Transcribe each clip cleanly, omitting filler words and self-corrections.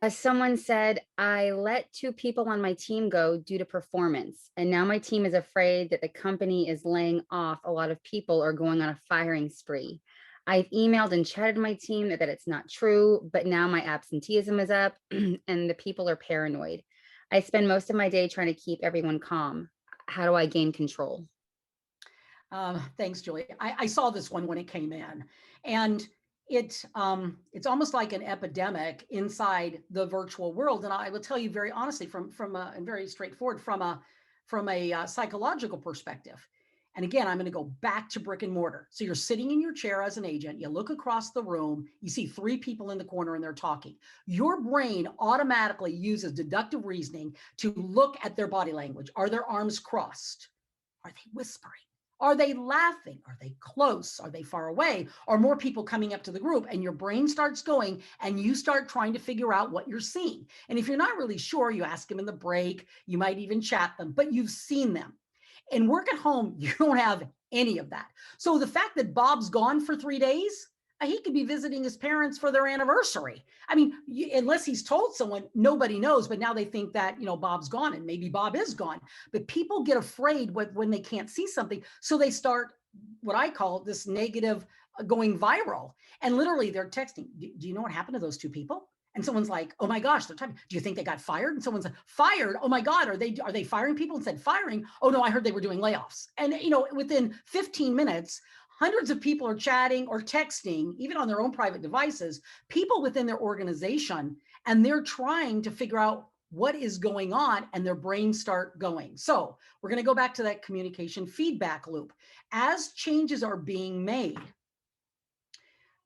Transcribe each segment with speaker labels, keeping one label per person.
Speaker 1: Someone said, I let two people on my team go due to performance. And now my team is afraid that the company is laying off a lot of people or going on a firing spree. I've emailed and chatted my team that it's not true, but now my absenteeism is up and the people are paranoid. I spend most of my day trying to keep everyone calm. How do I gain control?
Speaker 2: Thanks, Julie. I saw this one when it came in, and it's almost like an epidemic inside the virtual world. And I will tell you very honestly, and very straightforward from a psychological perspective. And again, I'm going to go back to brick and mortar. So you're sitting in your chair as an agent. You look across the room. You see three people in the corner and they're talking. Your brain automatically uses deductive reasoning to look at their body language. Are their arms crossed? Are they whispering? Are they laughing? Are they close? Are they far away? Are more people coming up to the group? And your brain starts going and you start trying to figure out what you're seeing. And if you're not really sure, you ask them in the break, you might even chat them, but you've seen them. In work at home, you don't have any of that. So the fact that Bob's gone for 3 days, he could be visiting his parents for their anniversary. I mean, unless he's told someone, nobody knows, but now they think that, Bob's gone and maybe Bob is gone. But people get afraid when they can't see something. So they start what I call this negative going viral. And literally they're texting, do you know what happened to those two people? And someone's like, oh my gosh, they're talking. Do you think they got fired? And someone's like, fired? Oh my God, are they firing people? And said firing? Oh no, I heard they were doing layoffs. And within 15 minutes, hundreds of people are chatting or texting, even on their own private devices, people within their organization, and they're trying to figure out what is going on, and their brains start going. So we're going to go back to that communication feedback loop. As changes are being made,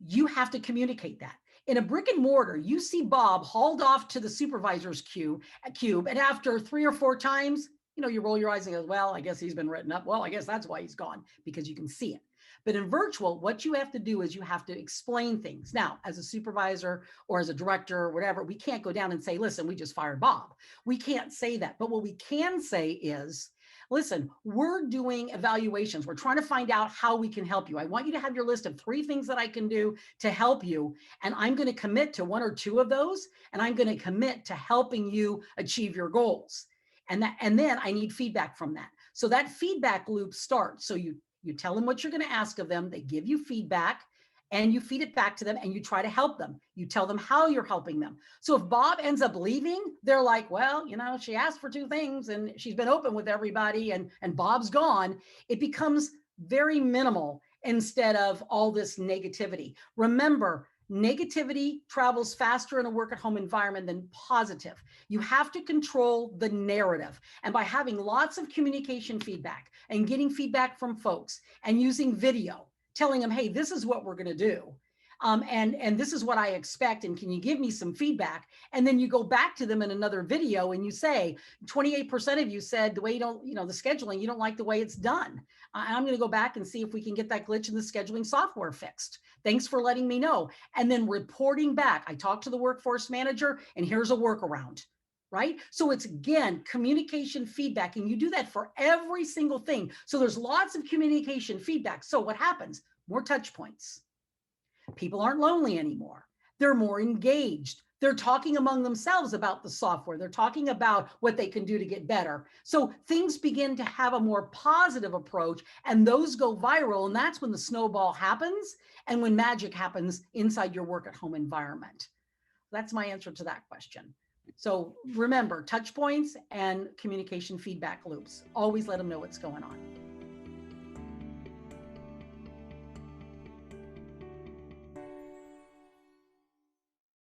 Speaker 2: you have to communicate that. In a brick and mortar, you see Bob hauled off to the supervisor's cube, and after 3 or 4 times, you roll your eyes and go, well, I guess he's been written up. Well, I guess that's why he's gone, because you can see it. But in virtual, what you have to do is you have to explain things. Now, as a supervisor or as a director or whatever, we can't go down and say, listen, we just fired Bob. We can't say that. But what we can say is, listen, we're doing evaluations. We're trying to find out how we can help you. I want you to have your list of 3 things that I can do to help you. And I'm going to commit to 1 or 2 of those. And I'm going to commit to helping you achieve your goals. And then I need feedback from that. So that feedback loop starts. So you tell them what you're going to ask of them. They give you feedback and you feed it back to them and you try to help them. You tell them how you're helping them. So if Bob ends up leaving, they're like, well, she asked for 2 things and she's been open with everybody and Bob's gone. It becomes very minimal instead of all this negativity. Remember, negativity travels faster in a work at home environment than positive. You have to control the narrative. And by having lots of communication feedback and getting feedback from folks and using video, telling them, hey, this is what we're going to do. And this is what I expect. And can you give me some feedback? And then you go back to them in another video and you say, 28% of you said the way the scheduling, you don't like the way it's done. I'm going to go back and see if we can get that glitch in the scheduling software fixed. Thanks for letting me know. And then reporting back. I talked to the workforce manager and here's a workaround. Right? So it's, again, communication feedback, and you do that for every single thing. So there's lots of communication feedback. So what happens? More touch points. People aren't lonely anymore. They're more engaged. They're talking among themselves about the software. They're talking about what they can do to get better. So things begin to have a more positive approach, and those go viral. And that's when the snowball happens and when magic happens inside your work at home environment. That's my answer to that question. So remember, touch points and communication feedback loops. Always let them know what's going on.